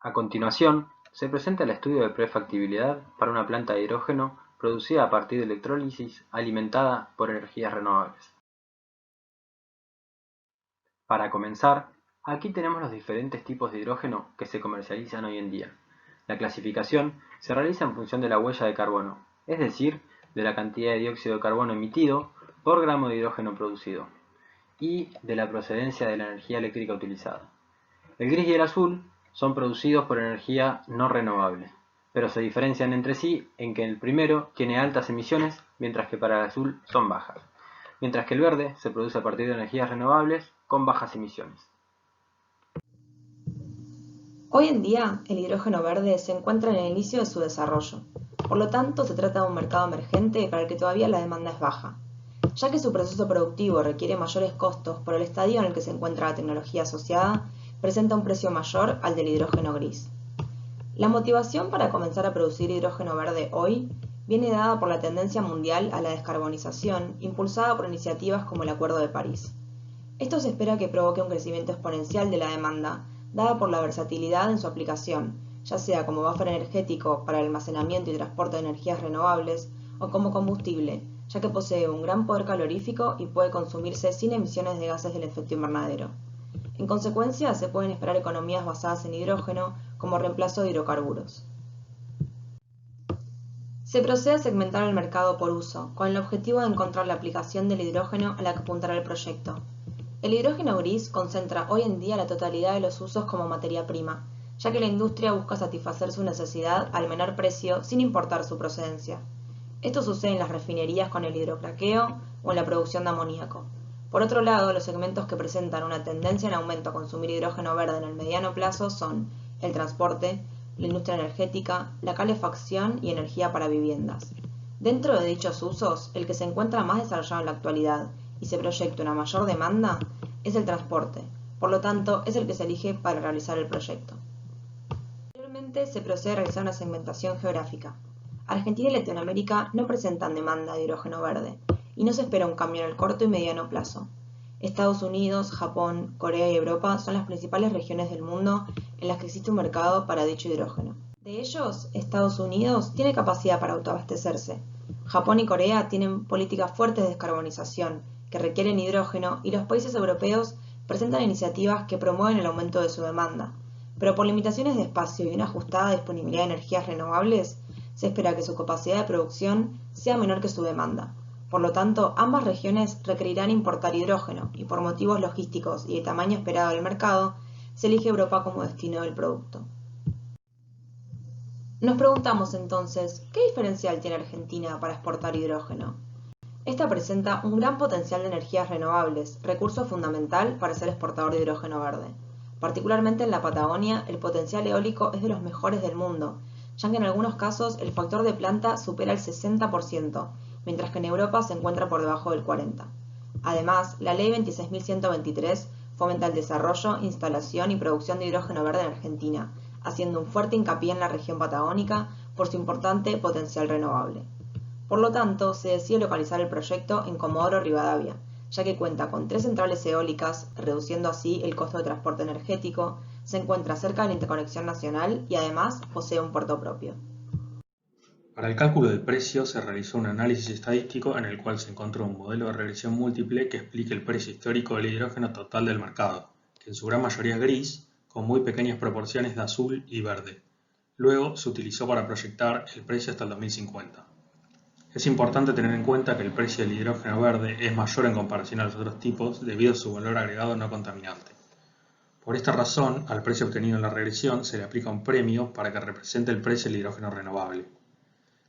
A continuación, se presenta el estudio de prefactibilidad para una planta de hidrógeno producida a partir de electrólisis alimentada por energías renovables. Para comenzar, aquí tenemos los diferentes tipos de hidrógeno que se comercializan hoy en día. La clasificación se realiza en función de la huella de carbono, es decir, de la cantidad de dióxido de carbono emitido por gramo de hidrógeno producido, y de la procedencia de la energía eléctrica utilizada. El gris y el azul son producidos por energía no renovable, pero se diferencian entre sí en que el primero tiene altas emisiones, mientras que para el azul son bajas, mientras que el verde se produce a partir de energías renovables con bajas emisiones. Hoy en día, el hidrógeno verde se encuentra en el inicio de su desarrollo. Por lo tanto, se trata de un mercado emergente para el que todavía la demanda es baja, ya que su proceso productivo requiere mayores costos por el estadio en el que se encuentra la tecnología asociada, presenta un precio mayor al del hidrógeno gris. La motivación para comenzar a producir hidrógeno verde hoy viene dada por la tendencia mundial a la descarbonización impulsada por iniciativas como el Acuerdo de París. Esto se espera que provoque un crecimiento exponencial de la demanda, dada por la versatilidad en su aplicación, ya sea como buffer energético para el almacenamiento y transporte de energías renovables o como combustible, ya que posee un gran poder calorífico y puede consumirse sin emisiones de gases del efecto invernadero. En consecuencia, se pueden esperar economías basadas en hidrógeno como reemplazo de hidrocarburos. Se procede a segmentar el mercado por uso, con el objetivo de encontrar la aplicación del hidrógeno a la que apuntará el proyecto. El hidrógeno gris concentra hoy en día la totalidad de los usos como materia prima, ya que la industria busca satisfacer su necesidad al menor precio sin importar su procedencia. Esto sucede en las refinerías con el hidrocraqueo o en la producción de amoníaco. Por otro lado, los segmentos que presentan una tendencia en aumento a consumir hidrógeno verde en el mediano plazo son el transporte, la industria energética, la calefacción y energía para viviendas. Dentro de dichos usos, el que se encuentra más desarrollado en la actualidad y se proyecta una mayor demanda es el transporte, por lo tanto es el que se elige para realizar el proyecto. Posteriormente se procede a realizar una segmentación geográfica. Argentina y Latinoamérica no presentan demanda de hidrógeno verde y no se espera un cambio en el corto y mediano plazo. Estados Unidos, Japón, Corea y Europa son las principales regiones del mundo en las que existe un mercado para dicho hidrógeno. De ellos, Estados Unidos tiene capacidad para autoabastecerse. Japón y Corea tienen políticas fuertes de descarbonización que requieren hidrógeno y los países europeos presentan iniciativas que promueven el aumento de su demanda. Pero por limitaciones de espacio y una ajustada disponibilidad de energías renovables, se espera que su capacidad de producción sea menor que su demanda. Por lo tanto, ambas regiones requerirán importar hidrógeno y por motivos logísticos y de tamaño esperado del mercado, se elige Europa como destino del producto. Nos preguntamos entonces, ¿qué diferencial tiene Argentina para exportar hidrógeno? Esta presenta un gran potencial de energías renovables, recurso fundamental para ser exportador de hidrógeno verde. Particularmente en la Patagonia, el potencial eólico es de los mejores del mundo, ya que en algunos casos el factor de planta supera el 60%, mientras que en Europa se encuentra por debajo del 40%. Además, la Ley 26.123 fomenta el desarrollo, instalación y producción de hidrógeno verde en Argentina, haciendo un fuerte hincapié en la región patagónica por su importante potencial renovable. Por lo tanto, se decide localizar el proyecto en Comodoro Rivadavia, ya que cuenta con 3 centrales eólicas, reduciendo así el costo de transporte energético, se encuentra cerca de la interconexión nacional y además posee un puerto propio. Para el cálculo del precio se realizó un análisis estadístico en el cual se encontró un modelo de regresión múltiple que explique el precio histórico del hidrógeno total del mercado, que en su gran mayoría es gris, con muy pequeñas proporciones de azul y verde. Luego se utilizó para proyectar el precio hasta el 2050. Es importante tener en cuenta que el precio del hidrógeno verde es mayor en comparación a los otros tipos debido a su valor agregado no contaminante. Por esta razón, al precio obtenido en la regresión se le aplica un premio para que represente el precio del hidrógeno renovable.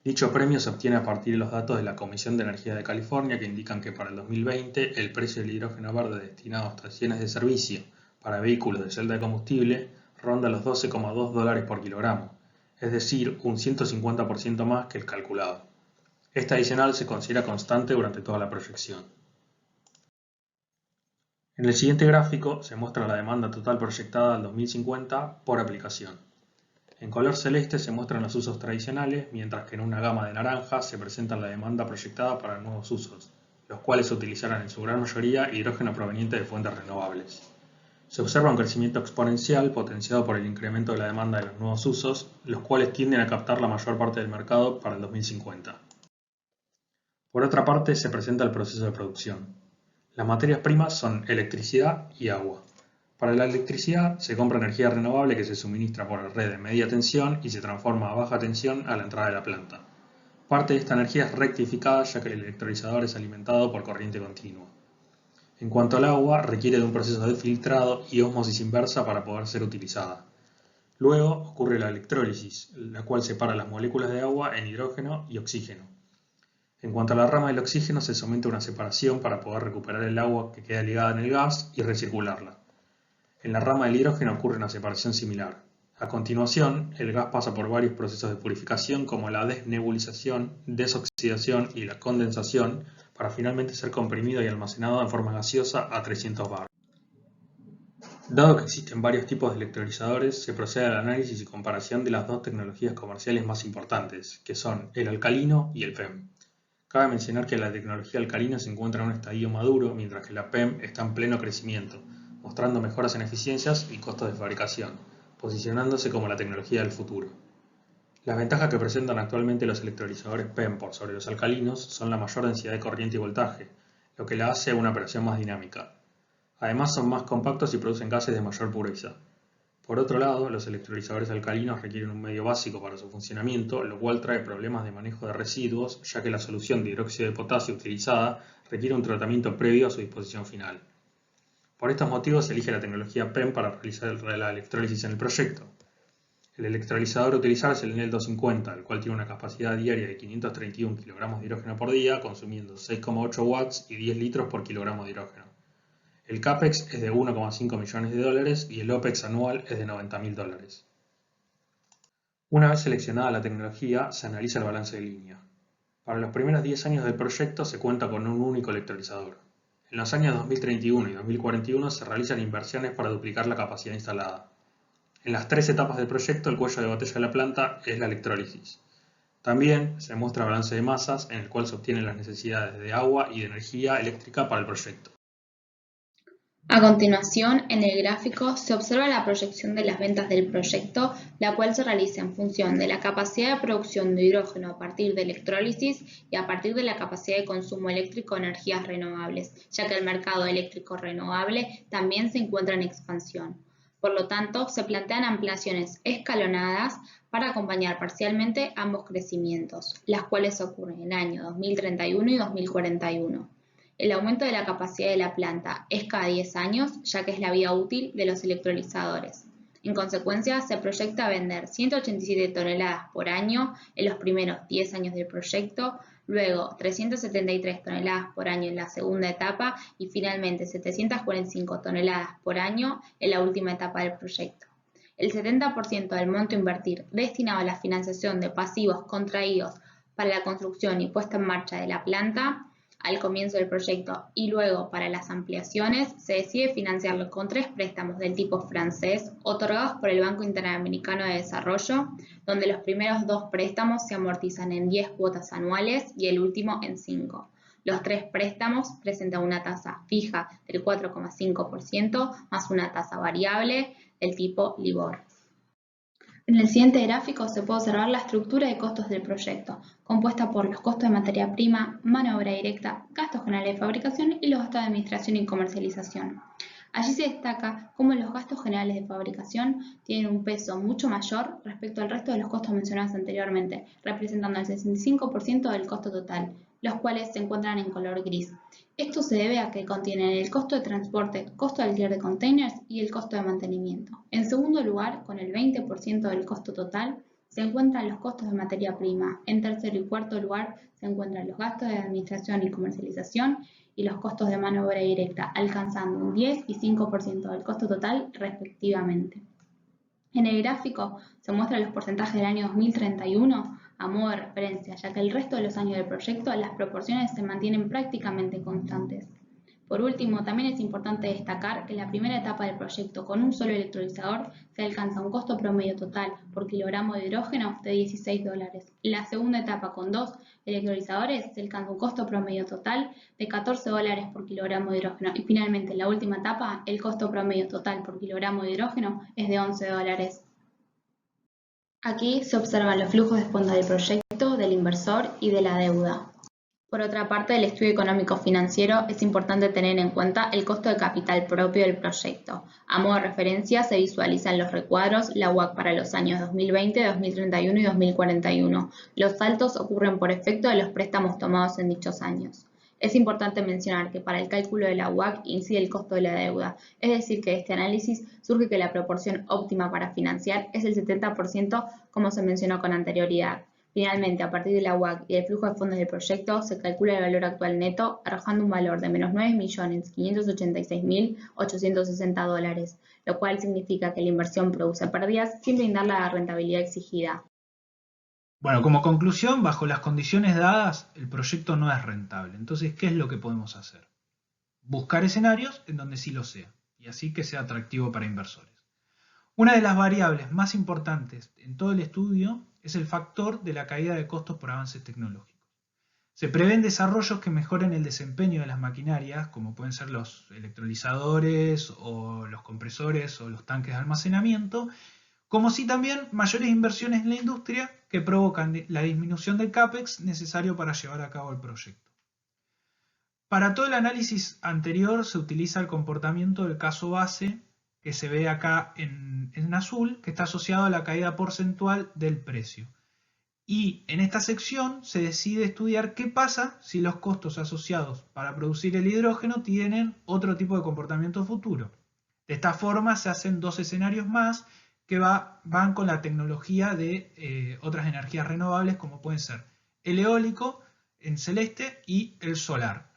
Dicho premio se obtiene a partir de los datos de la Comisión de Energía de California que indican que para el 2020 el precio del hidrógeno verde destinado a estaciones de servicio para vehículos de celda de combustible ronda los $12,2 por kilogramo, es decir, un 150% más que el calculado. Este adicional se considera constante durante toda la proyección. En el siguiente gráfico se muestra la demanda total proyectada al 2050 por aplicación. En color celeste se muestran los usos tradicionales, mientras que en una gama de naranja se presenta la demanda proyectada para nuevos usos, los cuales utilizarán en su gran mayoría hidrógeno proveniente de fuentes renovables. Se observa un crecimiento exponencial potenciado por el incremento de la demanda de los nuevos usos, los cuales tienden a captar la mayor parte del mercado para el 2050. Por otra parte, se presenta el proceso de producción. Las materias primas son electricidad y agua. Para la electricidad se compra energía renovable que se suministra por la red de media tensión y se transforma a baja tensión a la entrada de la planta. Parte de esta energía es rectificada ya que el electrolizador es alimentado por corriente continua. En cuanto al agua, requiere de un proceso de filtrado y ósmosis inversa para poder ser utilizada. Luego ocurre la electrólisis, la cual separa las moléculas de agua en hidrógeno y oxígeno. En cuanto a la rama del oxígeno, se somete a una separación para poder recuperar el agua que queda ligada en el gas y recircularla. En la rama del hidrógeno ocurre una separación similar. A continuación, el gas pasa por varios procesos de purificación como la desnebulización, desoxidación y la condensación para finalmente ser comprimido y almacenado en forma gaseosa a 300 bar. Dado que existen varios tipos de electrolizadores, se procede al análisis y comparación de las dos tecnologías comerciales más importantes, que son el alcalino y el PEM. Cabe mencionar que la tecnología alcalina se encuentra en un estadio maduro, mientras que la PEM está en pleno crecimiento, mostrando mejoras en eficiencias y costos de fabricación, posicionándose como la tecnología del futuro. Las ventajas que presentan actualmente los electrolizadores PEM por sobre los alcalinos son la mayor densidad de corriente y voltaje, lo que la hace una operación más dinámica. Además son más compactos y producen gases de mayor pureza. Por otro lado, los electrolizadores alcalinos requieren un medio básico para su funcionamiento, lo cual trae problemas de manejo de residuos, ya que la solución de hidróxido de potasio utilizada requiere un tratamiento previo a su disposición final. Por estos motivos se elige la tecnología PEM para realizar la electrólisis en el proyecto. El electrolizador a utilizar es el Enel 250, el cual tiene una capacidad diaria de 531 kg de hidrógeno por día, consumiendo 6,8 watts y 10 litros por kilogramo de hidrógeno. El CAPEX es de $1,5 millones y el OPEX anual es de $90.000. Una vez seleccionada la tecnología, se analiza el balance de línea. Para los primeros 10 años del proyecto se cuenta con un único electrolizador. En los años 2031 y 2041 se realizan inversiones para duplicar la capacidad instalada. En las 3 etapas del proyecto, el cuello de botella de la planta es la electrólisis. También se muestra balance de masas, en el cual se obtienen las necesidades de agua y de energía eléctrica para el proyecto. A continuación, en el gráfico se observa la proyección de las ventas del proyecto, la cual se realiza en función de la capacidad de producción de hidrógeno a partir de electrólisis y a partir de la capacidad de consumo eléctrico de energías renovables, ya que el mercado eléctrico renovable también se encuentra en expansión. Por lo tanto, se plantean ampliaciones escalonadas para acompañar parcialmente ambos crecimientos, las cuales ocurren en el año 2031 y 2041. El aumento de la capacidad de la planta es cada 10 años, ya que es la vida útil de los electrolizadores. En consecuencia, se proyecta vender 187 toneladas por año en los primeros 10 años del proyecto, luego 373 toneladas por año en la segunda etapa y finalmente 745 toneladas por año en la última etapa del proyecto. El 70% del monto a invertir destinado a la financiación de pasivos contraídos para la construcción y puesta en marcha de la planta al comienzo del proyecto y luego para las ampliaciones, se decide financiarlo con 3 préstamos del tipo francés otorgados por el Banco Interamericano de Desarrollo, donde los primeros 2 préstamos se amortizan en 10 cuotas anuales y el último en 5. Los 3 préstamos presentan una tasa fija del 4,5% más una tasa variable del tipo LIBOR. En el siguiente gráfico se puede observar la estructura de costos del proyecto, compuesta por los costos de materia prima, mano de obra directa, gastos generales de fabricación y los gastos de administración y comercialización. Allí se destaca cómo los gastos generales de fabricación tienen un peso mucho mayor respecto al resto de los costos mencionados anteriormente, representando el 65% del costo total, los cuales se encuentran en color gris. Esto se debe a que contienen el costo de transporte, costo de alquiler de containers y el costo de mantenimiento. En segundo lugar, con el 20% del costo total, se encuentran los costos de materia prima. En tercer y cuarto lugar, se encuentran los gastos de administración y comercialización y los costos de mano de obra directa, alcanzando un 10 y 5% del costo total respectivamente. En el gráfico se muestran los porcentajes del año 2031 a modo de referencia, ya que el resto de los años del proyecto las proporciones se mantienen prácticamente constantes. Por último, también es importante destacar que en la primera etapa del proyecto con un solo electrolizador se alcanza un costo promedio total por kilogramo de hidrógeno de $16. En la segunda etapa con 2 electrolizadores se alcanza un costo promedio total de $14 por kilogramo de hidrógeno y finalmente en la última etapa el costo promedio total por kilogramo de hidrógeno es de $11. Aquí se observan los flujos de fondos del proyecto, del inversor y de la deuda. Por otra parte, del estudio económico financiero es importante tener en cuenta el costo de capital propio del proyecto. A modo de referencia se visualizan los recuadros, la WACC para los años 2020, 2031 y 2041. Los saltos ocurren por efecto de los préstamos tomados en dichos años. Es importante mencionar que para el cálculo de la WACC incide el costo de la deuda, es decir que de este análisis surge que la proporción óptima para financiar es el 70% como se mencionó con anterioridad. Finalmente, a partir de la WACC y del flujo de fondos del proyecto, se calcula el valor actual neto, arrojando un valor de menos $9.586.860, lo cual significa que la inversión produce pérdidas sin brindar la rentabilidad exigida. Bueno, como conclusión, bajo las condiciones dadas, el proyecto no es rentable. Entonces, ¿qué es lo que podemos hacer? Buscar escenarios en donde sí lo sea, y así que sea atractivo para inversores. Una de las variables más importantes en todo el estudio es el factor de la caída de costos por avances tecnológicos. Se prevén desarrollos que mejoren el desempeño de las maquinarias, como pueden ser los electrolizadores o los compresores o los tanques de almacenamiento, como sí también mayores inversiones en la industria que provocan la disminución del CAPEX necesario para llevar a cabo el proyecto. Para todo el análisis anterior se utiliza el comportamiento del caso base que se ve acá en azul, que está asociado a la caída porcentual del precio. Y en esta sección se decide estudiar qué pasa si los costos asociados para producir el hidrógeno tienen otro tipo de comportamiento futuro. De esta forma se hacen dos escenarios más que van con la tecnología de otras energías renovables como pueden ser el eólico en celeste y el solar.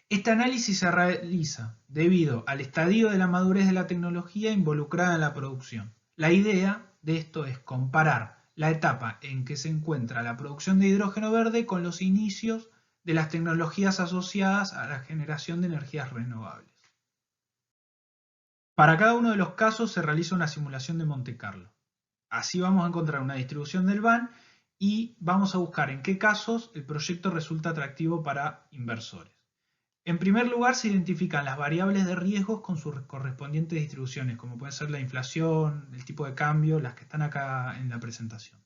Este análisis se realiza debido al estadio de la madurez de la tecnología involucrada en la producción. La idea de esto es comparar la etapa en que se encuentra la producción de hidrógeno verde con los inicios de las tecnologías asociadas a la generación de energías renovables. Para cada uno de los casos se realiza una simulación de Monte Carlo. Así vamos a encontrar una distribución del BAN y vamos a buscar en qué casos el proyecto resulta atractivo para inversores. En primer lugar se identifican las variables de riesgos con sus correspondientes distribuciones, como pueden ser la inflación, el tipo de cambio, las que están acá en la presentación.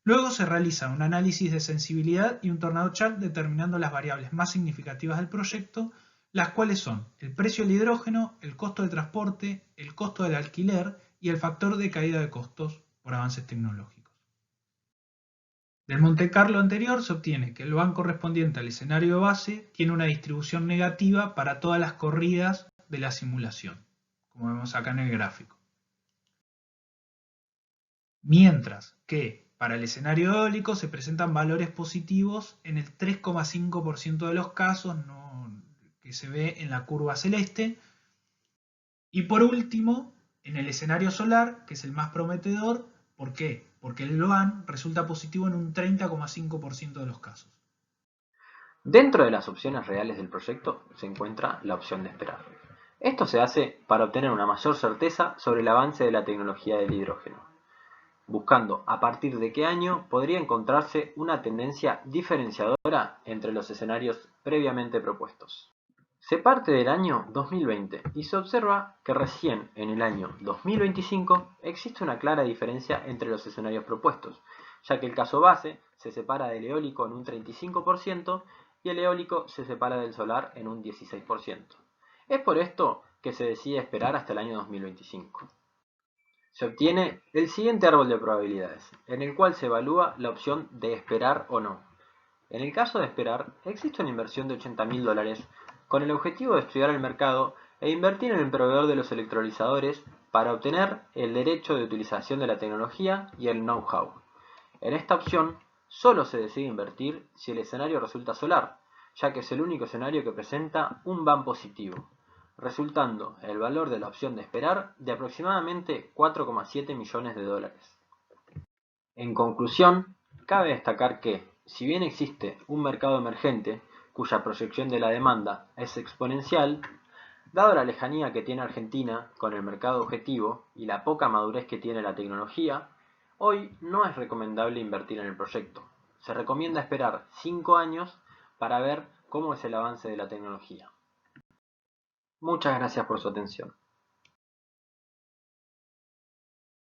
Luego se realiza un análisis de sensibilidad y un tornado chart determinando las variables más significativas del proyecto, las cuales son el precio del hidrógeno, el costo de transporte, el costo del alquiler y el factor de caída de costos por avances tecnológicos. Del Monte Carlo anterior se obtiene que el BAN correspondiente al escenario base tiene una distribución negativa para todas las corridas de la simulación, como vemos acá en el gráfico. Mientras que para el escenario eólico se presentan valores positivos en el 3,5% de los casos que se ve en la curva celeste. Y por último, en el escenario solar, que es el más prometedor, ¿por qué? Porque el BAN resulta positivo en un 30,5% de los casos. Dentro de las opciones reales del proyecto se encuentra la opción de esperar. Esto se hace para obtener una mayor certeza sobre el avance de la tecnología del hidrógeno, buscando a partir de qué año podría encontrarse una tendencia diferenciadora entre los escenarios previamente propuestos. Se parte del año 2020 y se observa que recién en el año 2025 existe una clara diferencia entre los escenarios propuestos, ya que el caso base se separa del eólico en un 35% y el eólico se separa del solar en un 16%. Es por esto que se decide esperar hasta el año 2025. Se obtiene el siguiente árbol de probabilidades, en el cual se evalúa la opción de esperar o no. En el caso de esperar, existe una inversión de $80.000 con el objetivo de estudiar el mercado e invertir en el proveedor de los electrolizadores para obtener el derecho de utilización de la tecnología y el know-how. En esta opción, solo se decide invertir si el escenario resulta solar, ya que es el único escenario que presenta un BAN positivo, resultando el valor de la opción de esperar de aproximadamente $4,7 millones. En conclusión, cabe destacar que, si bien existe un mercado emergente, cuya proyección de la demanda es exponencial, dado la lejanía que tiene Argentina con el mercado objetivo y la poca madurez que tiene la tecnología, hoy no es recomendable invertir en el proyecto. Se recomienda esperar 5 años para ver cómo es el avance de la tecnología. Muchas gracias por su atención.